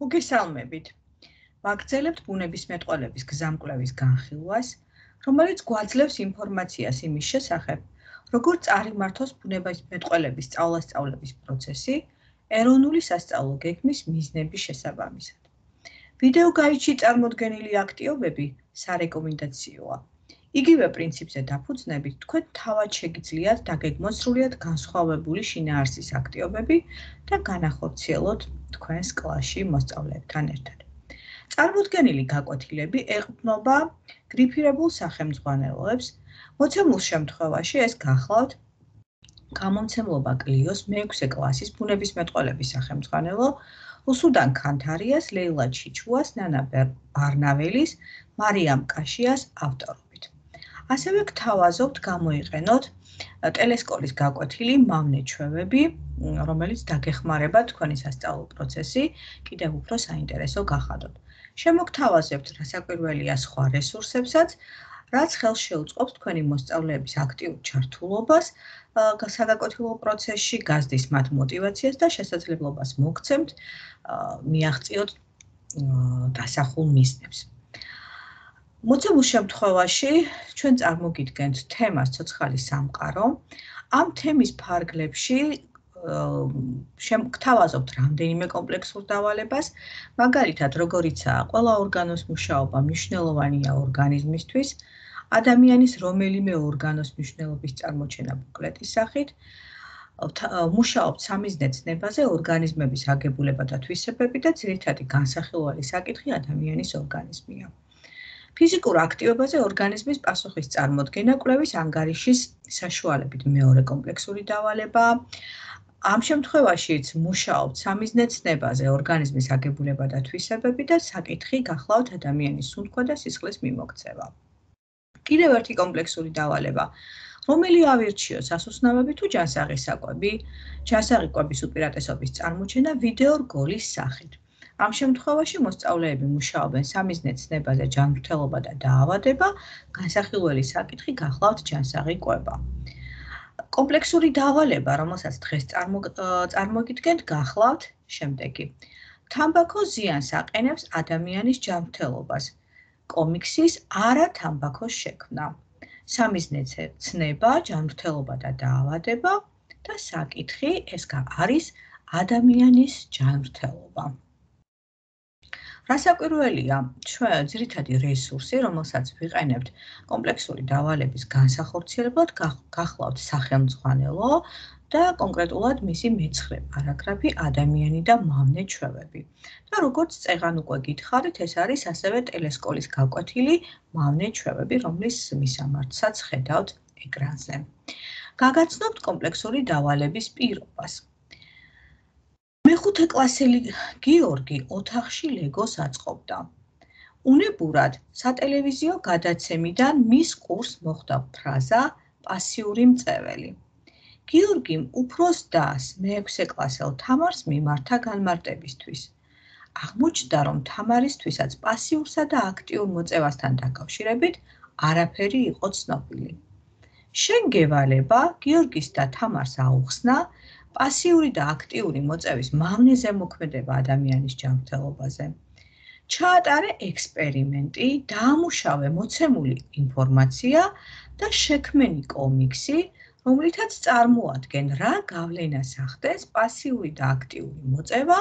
მოგესალმებით. ვაგრძელებთ ბუნებისმეტყველების გზამკვლევის განხილვას, რომელიც გვაძლევს ინფორმაციას იმის შესახებ, როგორ წარიმართოს ბუნებისმეტყველების სწავლასწავლების პროცესი ეროვნული სასწავლო გეგმის მიზნების შესაბამისად. ვიდეო გაიჩი წარმოდგენილი აქტივობები სარეკომენდაციოა. იგივე პრინციპზე დაფუძნებით, თქვენ თავად შეგიძლიათ დაგეგმოთ სრულიად განსხვავებული შინაარსის აქტივობები და განახორციელოთ თქვენს კლასში მოსწავლეებთან ერთად. წარმოდგენილი გაკვეთილები ეყრდნობა გრიფირებულ სახელმძღვანელოებს, მოცემულ შემთხვევაში ეს გახლავთ გამომცემლობა კლიოს მე-6 კლასის ბუნებისმეტყველების სახელმძღვანელო უსუდან ქანთარიას, ლეილა ჩიჩუას, ნანა ბარნაველის, მარიამ კაშიას ავტორობით. ასევე გთავაზობთ გამოიყენოთ ტელესკოლის გაკვეთილი მავნე ჩვევები, რომელიც დაგეხმარება თქვენი სასწავლო პროცესი კიდევ უფრო საინტერესო გახადოთ. შემოგთავაზებთ რასაკვირველია სხვა რესურსებსაც, რაც ხელს შეუწყობს თქვენი მოსწავლეების აქტიურ ჩართულობას საგაკვეთილო პროცესში, გაზრდის მათ мотивაციას და შესაძლებლობას მოგცემთ მიაღწიოთ დასახულ მიზნებს. მოცემულ შემთხვევაში ჩვენ წარმოგიდგენთ თემას ცოცხალი სამყარო. ამ თემის ფარგლებში გთავაზობთ რამდენიმე კომპლექსურ დავალებას, მაგალითად, როგორიცაა ყველა ორგანოს მუშაობა მნიშვნელოვანია ორგანიზმისთვის, ადამიანის რომელიმე ორგანოს მნიშვნელობის წარმოჩენა ბუკლეტის სახით, მუშაობთ სამიზნე ცნებაზე, ორგანიზმების აგებულება და თვისებები და ძირითადი განსახილველი საკითხი ადამიანის ორგანიზმია. ფიზიკურ აქტივობაზე ორგანიზმის პასუხის წარმოდგენა კვლევის ანგარიშის საშუალებით მეორე კომპლექსური დავალება. ამ შემთხვევაშიც მუშაობთ სამიზნე ცნებაზე, ორგანიზმის აგებულება და თვისებები და საკითხი გახლავთ ადამიანის სუნთქვა და სისხლის მიმოქცევა. კიდევ ერთი კომპლექსური დავალება, რომელი ავირჩიოს ასუსნავები თუ ჯანსაღი საკვები, ჯანსაღი კვების უპირატესობის წარმოჩენა ვიდეო რგოლის სახით. ამ შემთხვევაში მოსწავლეები მუშაობენ სამიზნე ცნებაზე, ჯანმრთელობა და დაავადება, განსახილველი საკითხი გახლავთ ჯანსაღი კვება. კომპლექსური დავალება, რომელსაც დღეს წარმოგიდგენთ, გახლავთ შემდეგი. თამბაქო ზიანს აყენებს ადამიანის ჯანმრთელობას. კომიქსის არათამბაქოს შექმნა. სამიზნე ცნება, ჯანმრთელობა და დაავადება და საკითხი ეს არის ადამიანის ჯანმრთელობა. რასაკვირველია, ჩვენ ძირითადი რესურსი, რომელსაც ვიყენებთ კომპლექსური დავალების განსახორციელებლად, გახლავთ სახელმძღვანელო და კონკრეტულად მისი მე-9 პარაგრაფი ადამიანი და მავნე ჩვევები. და როგორც წეღან უკვე გითხარით, ეს არის ასევე ტელესკოლის გაკვეთილი მავნე ჩვევები, რომლის მისამართსაც ხედავთ ეკრანზე. გაგაცნობთ კომპლექსური დავალების პირობას. მე-5 კლასელი გიორგი ოთახში ლეგოს აწყობდა. უნებურად სატელევიზიო გადაცემიდან მის ყურს მოხვდა ფრაზა პასიური მწეველი. გიორგიმ უფროს დას მე-6 კლასელ თამარს მიმართა განმარტებისთვის. აღმოჩნდა, რომ თამარისთვისაც პასიურსა და აქტიურ მოწევასთან დაკავშირებით არაფერი იყო ცნობილი. შენ გევალება გიორგის და თამარს აუხსნა პასიური და აქტიური მოწევის მავნე ზემოქმედება ადამიანის ჯანმრთელობაზე. ჩაატარე ექსპერიმენტი, დაამუშავე მოცემული ინფორმაცია და შექმენი კომიქსი, რომლითაც წარმოადგენ რა გავლენას ახდენს პასიური და აქტიური მოწევა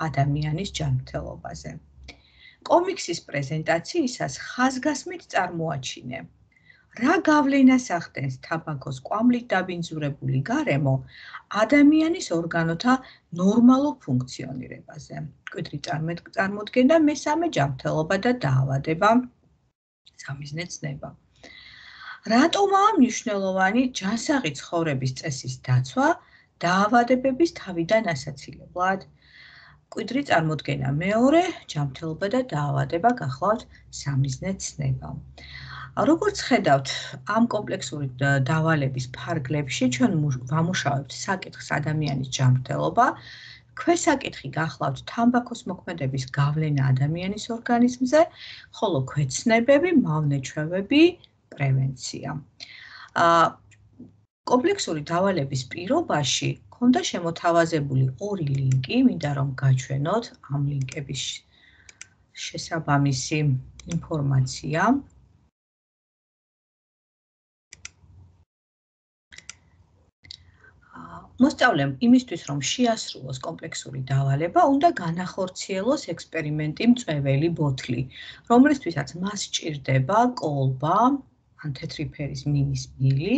ადამიანის ჯანმრთელობაზე. კომიქსის პრეზენტაციისას ხაზგასმით წარმოაჩინე. რა გავლენას ახდენს თამბაქოს კვამლით დაბინძურებული გარემო ადამიანის ორგანოთა ნორმალურ ფუნქციონირებაზე. მკვიდრი წარმოდგენა, მე-3 ჯანმრთელობა და დაავადება, სამიზნე ცნება. რატომაა მნიშვნელოვანი ჯანსაღი ცხოვრების წესის დაცვა დაავადებების თავიდან ასაცილებლად? მკვიდრი წარმოდგენა, მეორე ჯანმრთელობა და დაავადება გახლავთ სამიზნე ცნება. როგორც ხედავთ, ამ კომპლექსური დავალების ფარგლებში ჩვენ ვამუშავებთ საკითხს ადამიანის ჯანმრთელობა, ქვესაკითხი გახლავთ თამბაქოს მოქმედების გავლენა ადამიანის ორგანიზმზე, ხოლო ქვეცნებები, მავნე ჩვევები, პრევენცია. კომპლექსური დავალების პირობაში მქონდა შემოთავაზებული ორი ლინკი, მინდა რომ გაჩვენოთ ამ ლინკების შესაბამისი ინფორმაცია. მოსწავლემ იმისთვის, რომ შეასრულოს კომპლექსური დავალება, უნდა განახორციელოს ექსპერიმენტი მწვეველი ბოთლი, რომლისთვისაც მას სჭირდება კოლბა, ან თეთრი ფერის მინის მილი,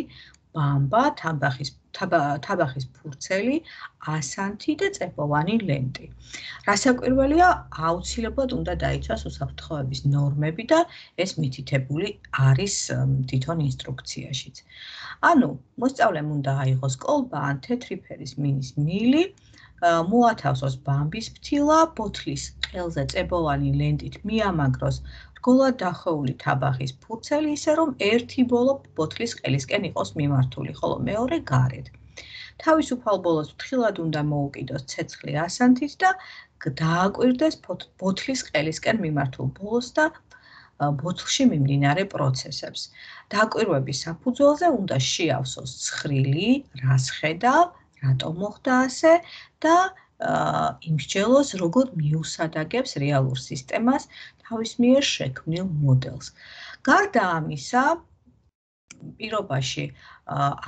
ბამბა, თაბახის ფურცელი, ასანთი და წებოვანი ლენტი. რასაკვირველია, აუცილებლად უნდა დაიცვას უსაფრთხოების ნორმები და ეს მითითებული არის თვითონ ინსტრუქციაშიც. ანუ, მოსწავლემ უნდა აიღოს კოლბა ან თეთრი ფერის მინის მილი, მოათავსოს ბამბის ფთილა, ბოთლის ყელზე წებოვანი ლენტით მიამაგროს რგოლად დახვეული თაბახის ფურცელი, ისე რომ ერთი ბოლო ბოთლის ყელისკენ იყოს მიმართული, ხოლო მეორე გარეთ. თავისუფალ ბოლოს ფრთხილად უნდა მოუკიდოს ცეცხლი ასანთით და დააკვირდეს ბოთლის ყელისკენ მიმართულ ბოლოს და ბოთლში მიმდინარე პროცესებს. დაკვირვების საფუძველზე უნდა შეავსოს ცხრილი, რას ხედავ, რატომ მოხდა ასე და იმსჯელოს, როგორ მიუსადაგებს რეალურ სისტემას თავის მიერ შექმნილ მოდელს. გარდა ამისა, პირობაში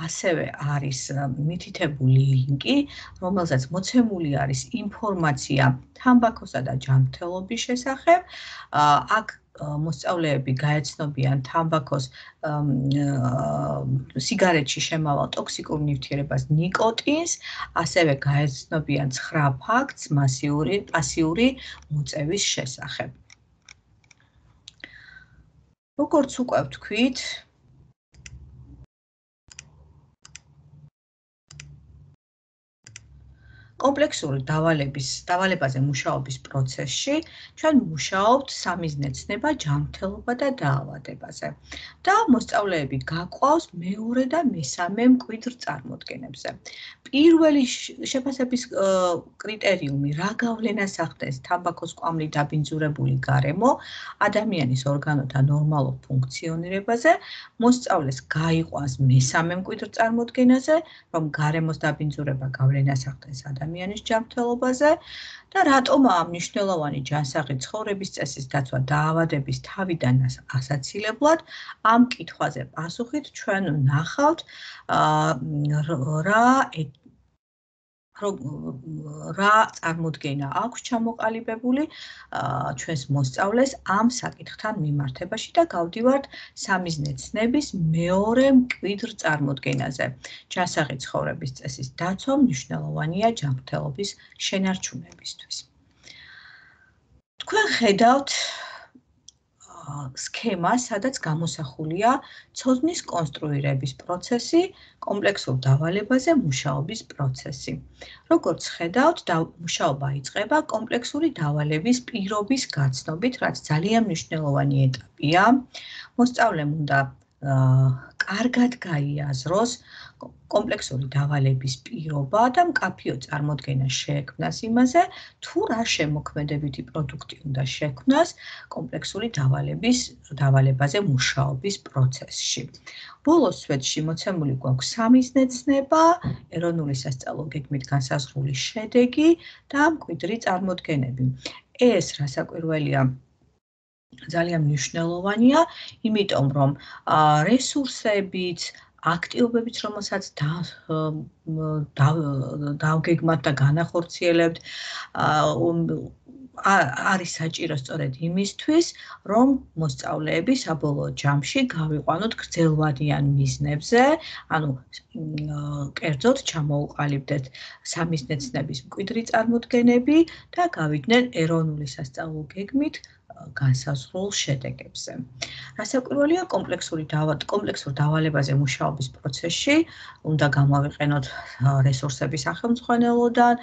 ასევე არის მითითებული ლინკი, რომელზეც მოცემული არის ინფორმაცია თამბაქოსა და ჯანმრთელობის შესახებ. აქ მოსწავლეები გაეცნობიან თამბაქოს სიგარეტში შემავალ ტოქსიკურ ნივთიერებას ნიკოტინს, ასევე გაეცნობიან 9 ფაქტს პასიური მოწევის შესახებ. როგორც უკვე ვთქვით, კომპლექსური დავალებაზე მუშაობის პროცესში ჩვენ მუშაობთ სამიზნეცნება, ჯანმრთელობა და დაავადებაზე. და მოსწავლეები გაყვავს მეორე და მესამე მკვიდრ წარმოდგენებზე. პირველი შეფასების კრიტერიუმი, რა გავლენას ახდენს თამბაქოს კვამლით დაბინძურებული გარემო ადამიანის ორგანოთა ნორმალურ ფუნქციონირებაზე, მოსწავლეს გაიყვანს მესამე მკვიდრ წარმოდგენაზე, რომ გარემოს დაბინძურება გავლენას ახდენს ადამიანის ჯანმრთელობაზე და რატომაა მნიშვნელოვანი ჯანსაღი ცხოვრების წესის დაცვა დაავადების თავიდან ასაცილებლად, ამ კითხვაზე პასუხით ჩვენ ვნახავთ რა წარმოდგენა აქვს ჩამოყალიბებული ჩვენს მოსწავლეს ამ საკითხთან მიმართებაში და გავდივართ სამიზნეცნების მეორე მკვიდრ წარმოდგენაზე. ჯანსაღი ცხოვრების წესის დაცვა მნიშვნელოვანია ჯანმრთელობის შენარჩუნებისთვის. თქვენ ხედავთ სქემა, სადაც გამოსახულია ცოდნის კონსტრუირების პროცესი, კომპლექსურ დავალებაზე მუშაობის პროცესი. როგორც ხედავთ, მუშაობა იწყება კომპლექსური დავალების პირობის გაცნობით, რაც ძალიან მნიშვნელოვანი ეტაპია. მოსწავლემ უნდა კარგად გაიაზროს კომპლექსური დავალების პირობა და მკაფიო წარმოდგენა შეექმნას იმაზე, თუ რა შემოქმედებითი პროდუქტი უნდა შექმნას კომპლექსური დავალებაზე მუშაობის პროცესში. ბოლოს სვეტში მოცემული გვაქვს სამიზნეცნება, ეროვნული სასწავლო გეგმით განსაზღვრული შედეგი და მკვიდრი წარმოდგენები. ეს რასაკვირველია ძალიან მნიშვნელოვანია, იმიტომ რომ რესურსებით, აქტივობებით, რომელსაც დავგეგმავთ და განახორციელებთ, არის საჭირო სწორედ იმისთვის, რომ მოსწავლეები საბოლოო ჯამში გავიყვანოთ გრძელვადიან მიზნებზე, ანუ კერძოდ ჩამოუყალიბდეთ სამიზნეცნების მკვიდრი წარმოდგენები და გავიდნენ ეროვნული სასწავლო გეგმით განსაზღვრულ შედეგებზე. რასაკვირველია, კომპლექსურ დავალებაზე მუშაობის პროცესში უნდა გამოვიყენოთ რესურსები სახელმძღვანელოდან,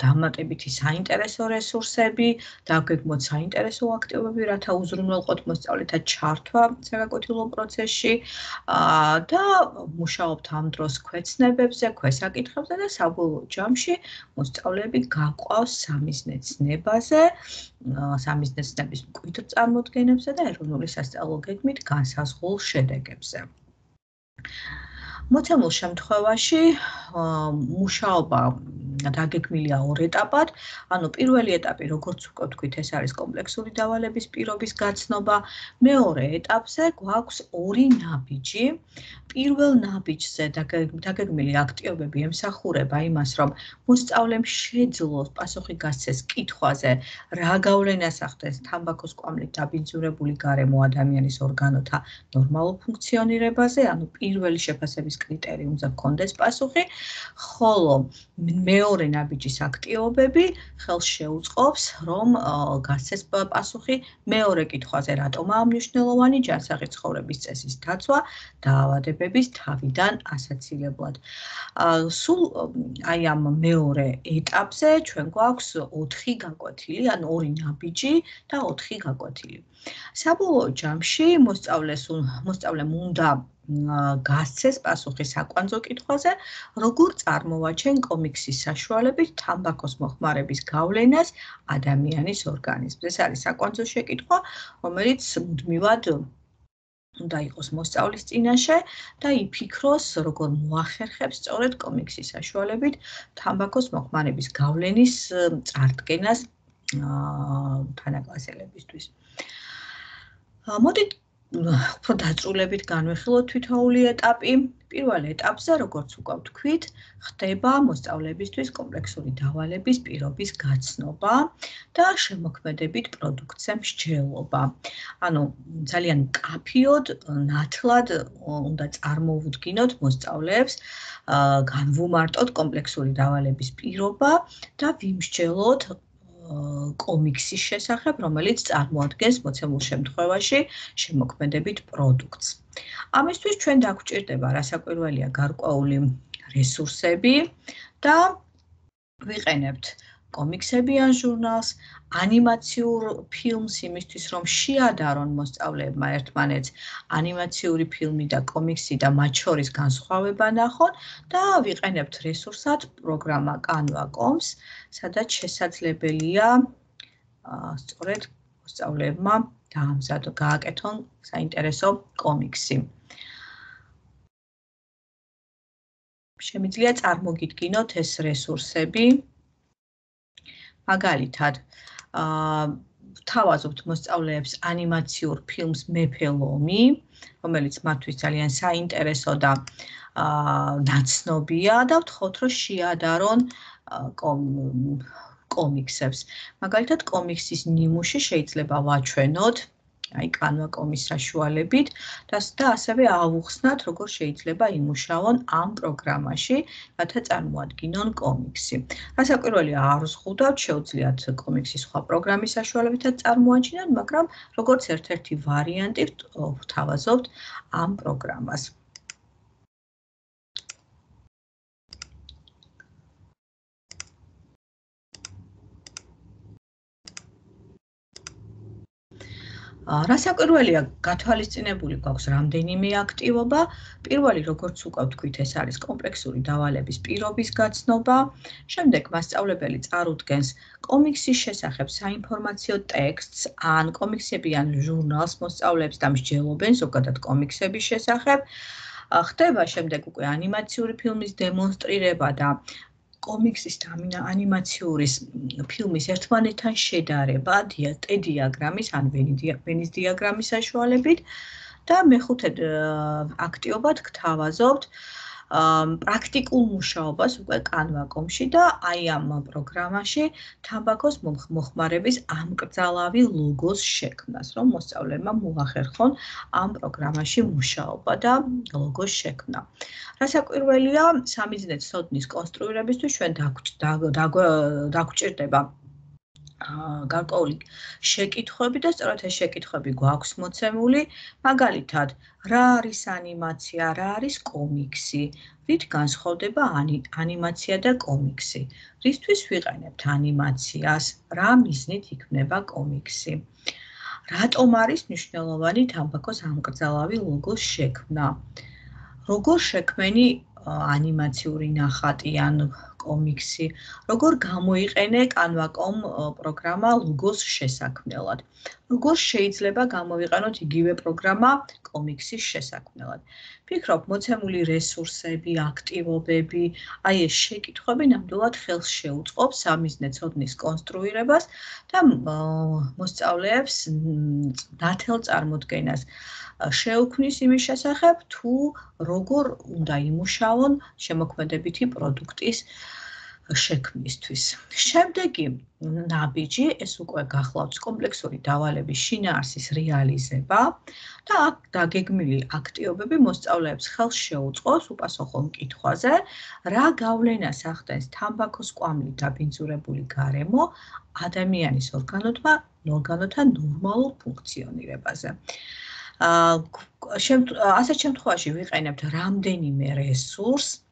დამატებითი საინტერესო რესურსები, დავგეგმოთ საინტერესო აქტივობები, რათა უზრუნველყოთ მოსწავლეთა ჩართვა საკვეთილო პროცესში და მუშაობთ ამ დროს ქვეცნებებზე, ქვესაკითხებზე და საბოლოო ჯამში მოსწავლეები გაყვავს სამიზნეცნებაზე, სამიზნეცნების მკვიდრ წარმოდგენებზე და ეროვნული სასწავლო გეგმით განსაზღვრულ შედეგებზე. მოცემულ შემთხვევაში მუშაობა დაგეგმილია ორ ეტაპად. ანუ პირველი ეტაპი, როგორც უკვე ვთქვით, ეს არის კომპლექსური დავალების პირობის გაცნობა. მეორე ეტაპზე გვაქვს ორი ნაბიჯი. პირველ ნაბიჯზე დაგეგმილი აქტივობები ემსახურება იმას, რომ მოსწავლემ შეძლოს პასუხი გასცეს კითხვაზე, რა გავლენას ახდენს თამბაქოს კვამლით დაბინძურებული გარემო ადამიანის ორგანოთა ნორმალურ ფუნქციონირებაზე, ანუ პირველი შეფასების კრიტერიუმზე ჰქონდეს პასუხი, ხოლო მეორე ნაბიჯის აქტივობები ხელს შეუწყობს, რომ გასცეს პასუხი მეორე კითხვაზე, რატომაა მნიშვნელოვანი ჯანსაღი ცხოვრების წესის დაცვა დაავადებების თავიდან ასაცილებლად. სულ აი ამ მეორე ეტაპზე ჩვენ გვაქვს 4 გაკვეთილი, ანუ 2 ნაბიჯი და 4 გაკვეთილი. საბოლოო ჯამში მოსწავლემ უნდა გასცეს პასუხი საკვანძო კითხვაზე, როგორ წარმოვაჩენ კომიქსის საშუალებით თამბაქოს მოხმარების გავლენას ადამიანის ორგანიზმზე. ეს არის საკვანძო შეკითხვა, რომელიც მუდმივად უნდა იყოს მოსწავლის წინაშე და იფიქროს, როგორ მოახერხებს სწორედ კომიქსის საშუალებით თამბაქოს მოხმარების გავლენის წარდგენას თანაკლასელებისთვის. მოდით უფრო დაწვრილებით განვიხილოთ თითოეული ეტაპი. პირველ ეტაპზე, როგორც უკვე ვთქვით, ხდება მოსწავლებისთვის კომპლექსური დავალების პირობის გაცნობა და შემოქმედებით პროდუქტზე მსჯელობა. ანუ ძალიან მკაფიოდ, ნათლად უნდა წარმოვუდგინოთ მოსწავლეებს, განვუმარტოთ კომპლექსური დავალების პირობა და ვიმსჯელოთ კომიქსის შესახებ, რომელიც წარმოადგენს მოცემულ შემთხვევაში შემოქმედებით პროდუქტს. ამისთვის ჩვენ დაგვჭირდება რასაკვირველია გარკვეული რესურსები და ვიყენებთ კომიქსები ან ჟურნალს, ანიმაციურ ფილმს იმისთვის, რომ შეადარონ მოსწავლეებმა ერთმანეთს ანიმაციური ფილმი და კომიქსი და მათ შორის განსხვავება ნახონ და ვიყენებთ რესურსად პროგრამა Canva.com-ს, სადაც შესაძლებელია სწორედ მოსწავლეებმა გააკეთონ საინტერესო კომიქსი. შემიძლია წარმოგიდგინოთ ეს რესურსები. მაგალითად, ვთავაზობთ მოსწავლეებს ანიმაციურ ფილმს მეფე ლომი, რომელიც მათთვის ძალიან საინტერესო და ნაცნობია და ვთხოვთ, რომ შეადარონ კომიქსებს. მაგალითად, კომიქსის ნიმუში შეიძლება ვაჩვენოთ აი Canva.com-ის საშუალებით და ასევე ავუხსნათ, როგორ შეიძლება იმუშაონ ამ პროგრამაში, რათა წარმოადგინონ კომიქსი. რასაკვირველია არ ვზღუდავთ, შეუძლიათ კომიქსის სხვა პროგრამის საშუალებითაც წარმოაჩინოთ, მაგრამ როგორც ერთ-ერთი ვარიანტი ვთავაზობთ ამ პროგრამას. რასაკვირველია, გათვალისწინებული გვაქვს რამდენიმე აქტივობა. პირველი, როგორც უკვე ვთქვით, ეს არის კომპლექსური დავალების პირობის გაცნობა. შემდეგ მასწავლებელი წარუდგენს კომიქსის შესახებ საინფორმაციო ტექსტს, ან კომიქსები ან ჟურნალს მოსწავლეებს და მსჯელობენ ზოგადად კომიქსების შესახებ. ხდება შემდეგ უკვე ანიმაციური ფილმის დემონსტრირება და კომიქსის და ანიმაციური ფილმის ერთმანეთთან შედარება დიაგრამის ან ვენის დიაგრამის საშუალებით და მეხუთე აქტივობად გთავაზობთ პრაქტიკულ მუშაობას უკვე Canva.com-ში და აი ამ პროგრამაში თამბაქოს მოხმარების ამკრძალავი ლოგოს შექმნას, რომ მოსწავლეებმა მოახერხონ ამ პროგრამაში მუშაობა და ლოგოს შექმნა. რასაკვირველია, სამიზნე ცოდნის კონსტრუირებისთვის ჩვენ დაგვჭირდება გარკვეული შეკითხვები და სწორედ ეს შეკითხვები გვაქვს მოცემული. მაგალითად, რა არის ანიმაცია, რა არის კომიქსი, რით განსხვავდება ანიმაცია და კომიქსი, რისთვის ვიყენებთ ანიმაციას, რა მიზნით იქმნება კომიქსი, რატომ არის მნიშვნელოვანი თამბაქოს ამკრძალავი ლოგოს შექმნა, როგორ შექმენი ანიმაციური ნახატი ან კომიქსი, როგორ გამოიყენე Canva.com პროგრამა ლოგოს შესაქმნელად, როგორ შეიძლება გამოვიყენოთ იგივე პროგრამა კომიქსის შესაქმნელად. ფიქრობ, მოცემული რესურსები, აქტივობები, აი ეს შეკითხვები ნამდვილად ხელს შეუწყობს სამიზნე ცოდნის კონსტრუირებას და მოსწავლეებს ნათელ წარმოდგენას შეუქმნის იმის შესახებ, თუ როგორ უნდა იმუშაონ შემოქმედებითი პროდუქტის შექმნისთვის. შემდეგი ნაბიჯი, ეს უკვე გახლავთ კომპლექსური დავალების შინაარსის რეალიზება და აქ დაგეგმილი აქტივობები მოსწავლეებს ხელს შეუწყობს უპასუხო მკითხვაზე, რა გავლენას ახდენს თამბაქოს კვამლით დაბინძურებული გარემო ადამიანის ორგანოთა ნორმალურ ფუნქციონირებაზე. ასეთ შემთხვევაში ვიყენებთ რამდენიმე რესურსს,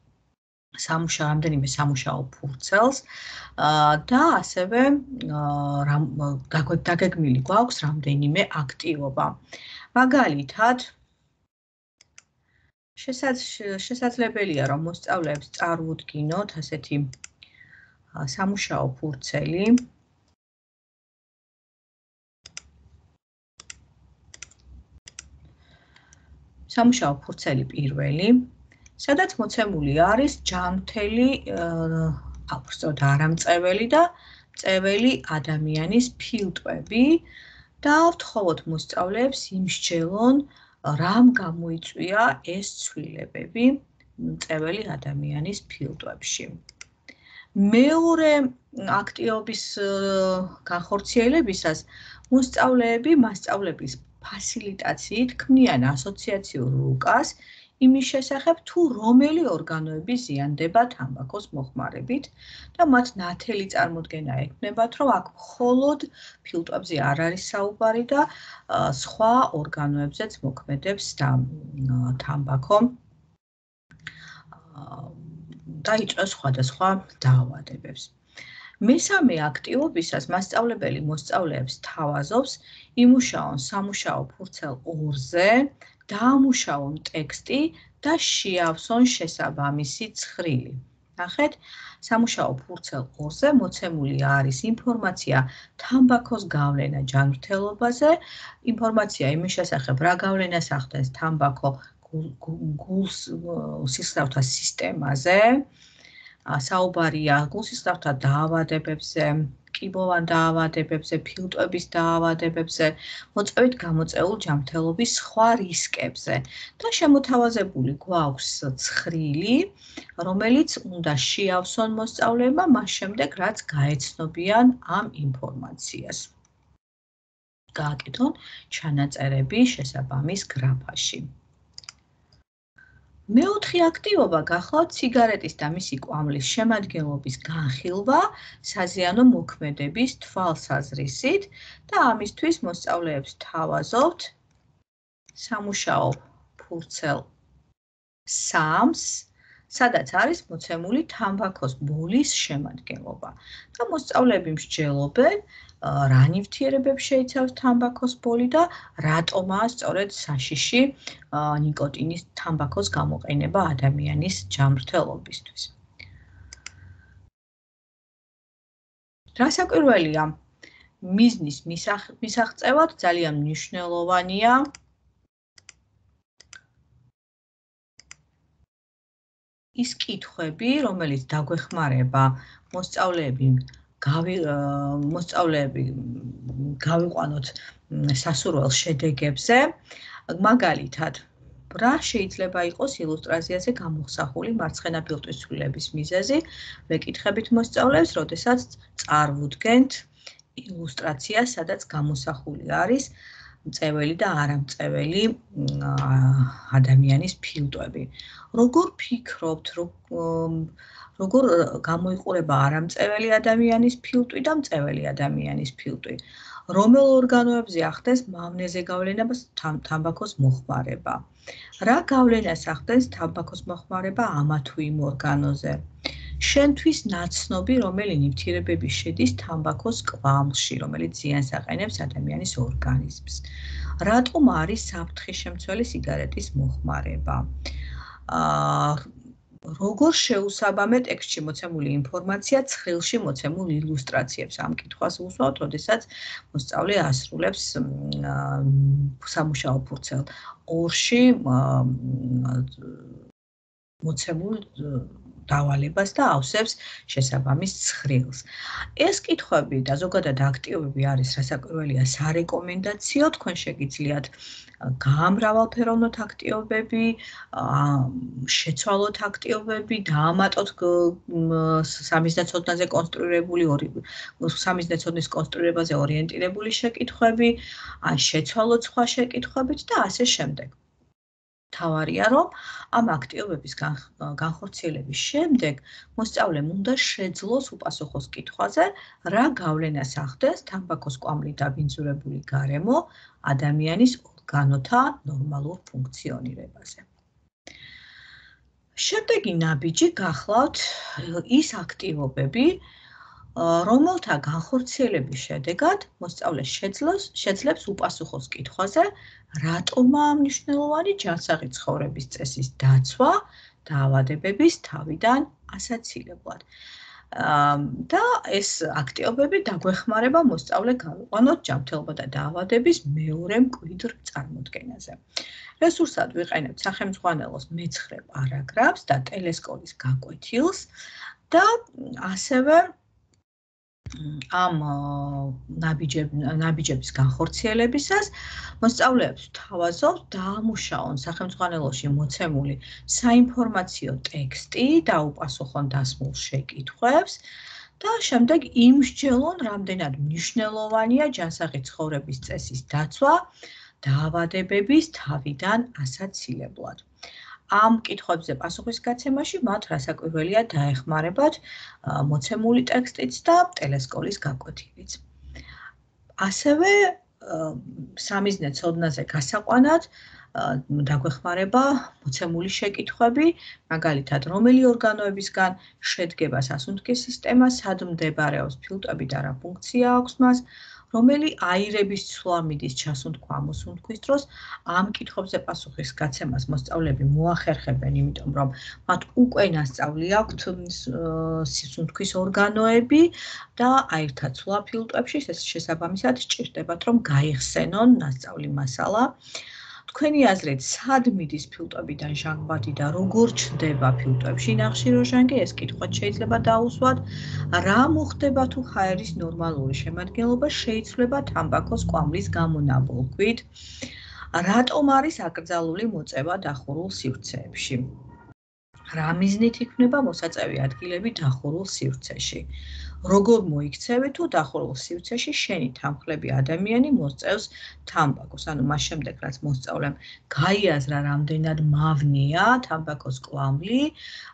რამდენიმე სამუშაო ფურცელს და ასევე დაგეგმილი გვაქვს რამდენიმე აქტივობა. მაგალითად, შესაძლებელია, რომ მოსწავლეებს წარუდგინოთ ასეთი სამუშაო ფურცელი. სამუშაო ფურცელი პირველი, სადაც მოცემული არის ჯანმრთელი, უბრალოდ არამწეველი და მწეველი ადამიანის ფილტვები და ვთხოვოთ მოსწავლეებს იმსჯელონ, რამ გამოიწვია ეს ცვლილებები მწეველი ადამიანის ფილტვებში. მეორე აქტივობის განხორციელებისას მოსწავლეები მასწავლებლის ფასილიტაციით ქმნიან ასოციაციურ რუკას იმის შესახებ, თუ რომელი ორგანოები ზიანდება თამბაქოს მოხმარებით და მათ ნათელი წარმოდგენა ექნებათ, რომ აქ მხოლოდ ფილტვებზე არ არის საუბარი და სხვა ორგანოებზეც მოქმედებს თამბაქო და იწვევს სხვადასხვა დაავადებებს. მესამე აქტივობისას მასწავლებელი მოსწავლეებს თავაზობს იმუშაონ სამუშაო ფურცელ 2-ზე, დაამუშავონ ტექსტი და შეავსონ შესაბამისი ცხრილი. ნახეთ, სამუშაო ფურცელ 2-ზე მოცემული არის ინფორმაცია თამბაქოს გავლენა ჯანმრთელობაზე, ინფორმაცია იმის შესახებ, რა გავლენას ახდენს თამბაქო გულსისხლავთა სისტემაზე, საუბარია გულსისხლავთა დაავადებებზე, კიბოვან დაავადებებზე, ფილტვების დაავადებებზე, მოწვევით გამოწვეულ ჯანმრთელობის სხვა რისკებზე და შემოთავაზებული გვაქვს ცხრილი, რომელიც უნდა შეავსონ მოსწავლეებმა მას შემდეგ, რაც გაეცნობიან ამ ინფორმაციას. გააკეთონ ჩანაწერები შესაბამის გრაფაში. მეოთხე აქტივობა გახლავთ სიგარეტის და მისი კვამლის შემადგენლობის განხილვა საზიანო მოქმედების თვალსაზრისით და ამისთვის მოსწავლეებს თავაზობთ სამუშაო ფურცელ 3-ს, სადაც არის მოცემული თამბაქოს ბოლის შემადგენლობა და მოსწავლეები მსჯელობენ, რა ნივთიერებებს შეიცავს თამბაქოს ბოლი და რატომაა სწორედ საშიში ნიკოტინის თამბაქოს გამოყენება ადამიანის ჯანმრთელობისთვის. რასაკვირველია, მიზნის მისაღწევად ძალიან მნიშვნელოვანია ის კითხვები, რომელიც დაგვეხმარება მოსწავლეები გავიყვანოთ სასურველ შედეგებზე, მაგალითად, რა შეიძლება იყოს ილუსტრაციაზე გამოსახული მარცხენა ფილტვის ცვლილების მიზეზი, ვეკითხებით მოსწავლეებს, როდესაც წარვუდგენთ ილუსტრაციას, სადაც გამოსახული არის მწეველი და არამწეველი ადამიანის ფილტვები. როგორ ფიქრობთ, როგორ გამოიყურება არამწეველი ადამიანის ფილტვი და მწეველი ადამიანის ფილტვი? რომელ ორგანოებზე ახდენს მავნეზე გავლენას თამბაქოს მოხმარება? რა გავლენას ახდენს თამბაქოს მოხმარება ამა თუ იმ ორგანოზე? შენთვის ნაცნობი რომელი ნივთიერებები შედის თამბაქოს კვამლში, რომელიც ზიანს აყენებს ადამიანის ორგანიზმს? რატომ არის საფრთხის შემცველი სიგარეტის მოხმარება? როგორ შეუსაბამე ტექსტში მოცემული ინფორმაცია ცხრილში მოცემულ ილუსტრაციებს ამ კითხვას უსვამთ, როდესაც მოსწავლე ასრულებს სამუშაო ფურცელ 2-ში მოცემულ დავალებას და ავსებს შესაბამის ცხრილს. ეს კითხვები და ზოგადად აქტივობები არის რასაკვირველია სარეკომენდაციო, თქვენ შეგიძლიათ გაამრავალფეროვნოთ აქტივობები, შეცვალოთ აქტივობები, დაამატოთ სამიზნეცოდნაზე კონსტრუირებული სამიზნეცოდნის კონსტრუირებაზე ორიენტირებული შეკითხვები, ან შეცვალოთ სხვა შეკითხვებით და ასე შემდეგ. თავარია, რომ ამ აქტივობების განხორციელების შემდეგ მოსწავლემ უნდა შეძლოს უპასუხოს კითხვაზე, რა გავლენას ახდენს თამბაქოს კვამლით დაბინძურებული გარემო ადამიანის ორგანოთა ნორმალურ ფუნქციონირებაზე. შემდეგი ნაბიჯი გახლავთ ის აქტივობები, რომელთა განხორციელების შედეგად მოსწავლე შეძლებს უპასუხოს კითხვაზე, რატომაა მნიშვნელოვანი ჯანსაღი ცხოვრების წესის დაცვა დაავადებების თავიდან ასაცილებლად. და ეს აქტივობები დაგვეხმარება მოსწავლე გავიყვანოთ ჯანმრთელობა და დაავადების მეორე მკვიდრ წარმოდგენაზე. რესურსად ვიყენებთ სახელმძღვანელოს მე-9 პარაგრაფს და ტელესკოლის გაკვეთილს და ასევე ამ ნაბიჯების განხორციელებისას მოსწავლეებს ვთავაზობთ დაამუშავონ სახელმძღვანელოში მოცემული საინფორმაციო ტექსტი და უპასუხონ დასმულ შეკითხვებს და შემდეგ იმსჯელონ, რამდენად მნიშვნელოვანია ჯანსაღი ცხოვრების წესის დაცვა დაავადებების თავიდან ასაცილებლად. ამ კითხვებზე პასუხის გაცემაში მათ რასაკვირველია დაეხმარებათ მოცემული ტექსტიც და ტელესკოლის გაკვეთილიც. ასევე სამიზნეცოდნაზე გასაყვანად დაგვეხმარება მოცემული შეკითხვები, მაგალითად, რომელი ორგანოებისგან შედგება სასუნთქის სისტემა, სად მდებარეობს ფილტვები და რა ფუნქცია აქვს მას, რომელი აირების ცვლა მიდის ჩასუნთქვა ამოსუნთქვის დროს. ამ კითხვებზე პასუხის გაცემას მოსწავლეები მოახერხებენ, იმიტომ რომ მათ უკვე ნასწავლი აქვთ სასუნთქვის ორგანოები და აირთა ცვლა ფილტვებში, შესაბამისად სჭირდებათ, რომ გაიხსენონ ნასწავლი მასალა. თქვენი აზრით, სად მიდის ფილტვებიდან ჟანგბადი და როგორ ჩნდება ფილტვებში ნახშირორჟანგი? ეს კითხვაც შეიძლება დაუსვათ. რა მოხდება თუ ჰაერის ნორმალური შემადგენლობა შეიცვლება თამბაქოს კვამლის გამონაბოლქვით? რატომ არის აკრძალული მოწევა დახურულ სივრცეებში? რა მიზნით იქნება მოსაწევი ადგილები დახურულ სივრცეში? როგორ მოიქცევი თუ დახურულ სივრცეში შენი თანმხლები ადამიანი მოსწევს თამბაქოს? ანუ მას შემდეგ, რაც მოსწავლემ გაიაზრა, რამდენად მავნეა თამბაქოს კვამლი,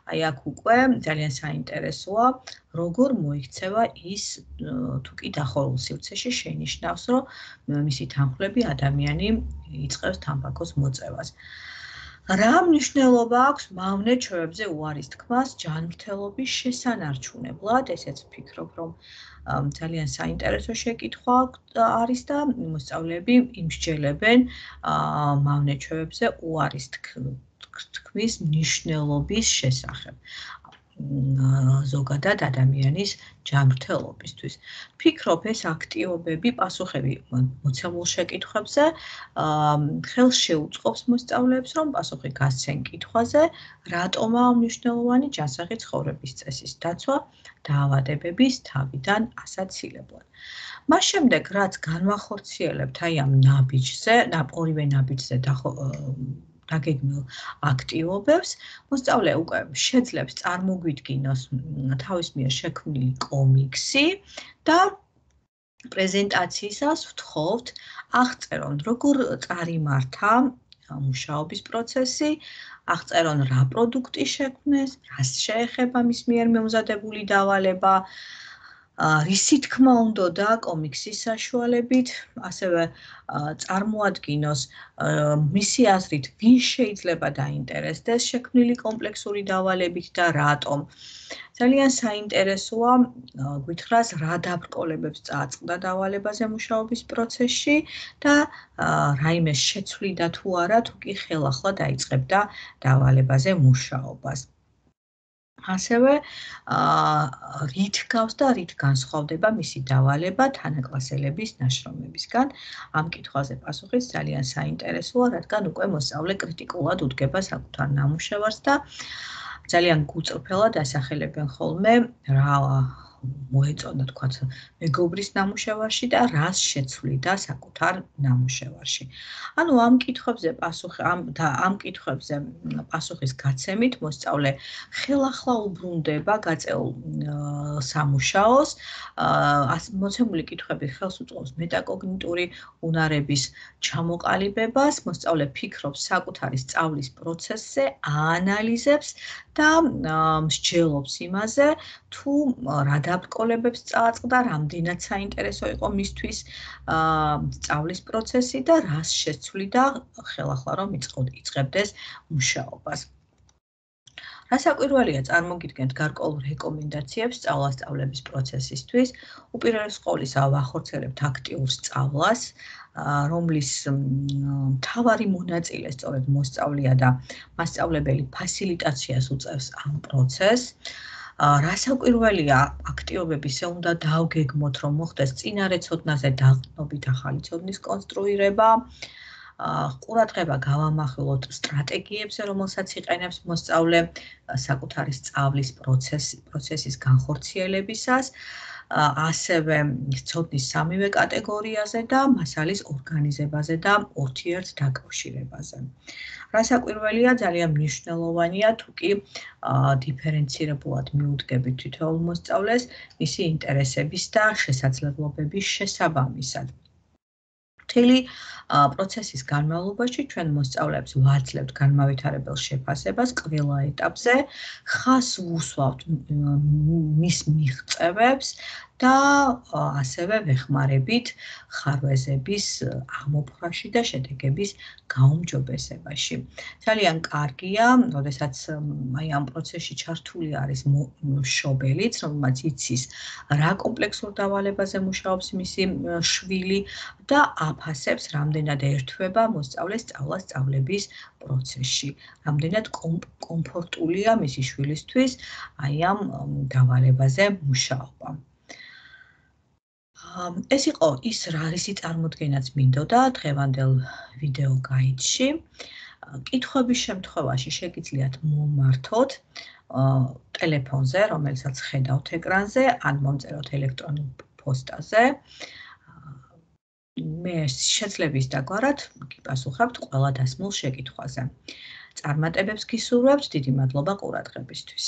აი აქ უკვე ძალიან საინტერესოა, როგორ მოიქცევა ის თუ კი დახურულ სივრცეში შენიშნავს, რომ მისი თანმხლები ადამიანი იწყებს თამბაქოს მოწევას. რა მნიშვნელობა აქვს მავნე ჩვევებზე უარის თქმას ჯანმრთელობის შესანარჩუნებლად? ესეც ვფიქრობ, რომ ძალიან საინტერესო შეკითხვა არის და მოსწავლეები იმსჯელებენ მავნე ჩვევებზე უარის თქმის მნიშვნელობის შესახებ. ზოგადად ადამიანის ჯანმრთელობისთვის. ვფიქრობ, ეს აქტივობები, პასუხები მოცემულ შეკითხვებზე ხელს შეუწყობს მოსწავლეებს, რომ პასუხი გასცენ კითხვაზე, რატომაა მნიშვნელოვანი ჯანსაღი ცხოვრების წესის დაცვა დაავადებების თავიდან ასაცილებლად. მას შემდეგ, რაც განვახორციელებთ აი ამ ნაბიჯზე, ორივე ნაბიჯზე დაგეგმილ აქტივობებს, მოსწავლე უკვე შეძლებს წარმოგვიდგინოს თავის მიერ შექმნილი კომიქსი და პრეზენტაციისას ვთხოვთ აღწერონ, როგორ წარიმართა მუშაობის პროცესი, აღწერონ რა პროდუქტი შექმნეს, რას შეეხება მის მიერ მომზადებული დავალება, რისი თქმა უნდოდა კომიქსის საშუალებით, ასევე წარმოადგინოს მისი აზრით, ვის შეიძლება დაინტერესდეს შექმნილი კომპლექსური დავალებით და რატომ. ძალიან საინტერესოა გვითხრას, რა დაბრკოლებებს წააწყდა დავალებაზე მუშაობის პროცესში და რაიმე შეცვლიდა თუ არა, თუ კი ხელახლა დაიწყებდა დავალებაზე მუშაობას. ასევე რით გავს და რით განსხვავდება მისი დავალება თანაკლასელების ნაშრომებისგან. ამ კითხვაზე პასუხიც ძალიან საინტერესოა, რადგან უკვე მოსწავლე კრიტიკულად უდგება საკუთარ ნამუშევარს და ძალიან გუწრფელად ასახელებენ ხოლმე რა მოეწონა თქვათ მეგობრის ნამუშევარში და რას შეცვლიდა საკუთარ ნამუშევარში. ანუ ამ კითხვებზე პასუხის გაცემით მოსწავლე ხელახლა უბრუნდება გაწეულ სამუშაოს, მოცემული კითხვები ხელს უწყობს მეტაკოგნიტური უნარების ჩამოყალიბებას, მოსწავლე ფიქრობს საკუთარი სწავლის პროცესზე, აანალიზებს და მსჯელობს იმაზე, თუ რა დაბრკოლებებს წააწყდა, რამდენად საინტერესო იყო მისთვის სწავლის პროცესი და რას შეცვლიდა ხელახლა რომ იწყებდეს მუშაობას. რა საკვირველია წარმოგიდგენთ გარკვეულ რეკომენდაციებს სწავლა-სწავლების პროცესისთვის. უპირველეს ყოვლისა ვახორციელებთ აქტიურ სწავლას, რომლის მთავარი მონაწილე სწორედ მოსწავლეა და მასწავლებელი ფასილიტაციას უწევს ამ პროცესს. რა საკვირველია აქტივობები ისე უნდა დავგეგმოთ, რომ მოხდეს წინარე ცოდნაზე დაყრდნობით ახალი ცოდნის კონსტრუირება. ყურადღება გავამახვილოთ სტრატეგიებზე, რომელსაც იყენებს მოსწავლე საკუთარი სწავლის პროცესის განხორციელებისას, ასევე ცოდნის სამივე კატეგორიაზე და მასალის ორგანიზებაზე და ურთიერთდაკავშირებაზე. რა საკვირველია, ძალიან მნიშვნელოვანია, თუ კი დიფერენცირებულად მიუდგებით თითოეულ მოსწავლეს მისი ინტერესების და შესაძლებლობების შესაბამისად. მთელი პროცესის განმავლობაში ჩვენ მოსწავლეებს ვაძლევთ განმავითარებელ შეფასებას ყველა ეტაპზე, ხას ვუსვავთ მის მიღწევებს და ასევე ვეხმარებით ხარვეზების აღმოფხვრაში და შედეგების გაუმჯობესებაში. ძალიან კარგია, როდესაც აი ამ პროცესში ჩართული არის მშობელიც, რომელმაც იცის რა კომპლექსურ დავალებაზე მუშაობს მისი შვილი და აფასებს, რამდენად ერთვება მოსწავლეს სწავლა-სწავლების პროცესში, რამდენად კომფორტულია მისი შვილისთვის აი ამ დავალებაზე მუშაობა. ეს იყო ის რისი წარმოდგენაც მინდოდა დღევანდელ ვიდეო გაიდში. კითხვების შემთხვევაში შეგიძლიათ მომმართოთ ტელეფონზე, რომელსაც ხედავთ ეკრანზე, ან მომწეროთ ელექტრონულ პოსტაზე. მე შეძლების დაგვარად გიპასუხებთ ყველა დასმულ შეკითხვაზე. წარმატებებს გისურვებთ, დიდი მადლობა ყურადღებისთვის.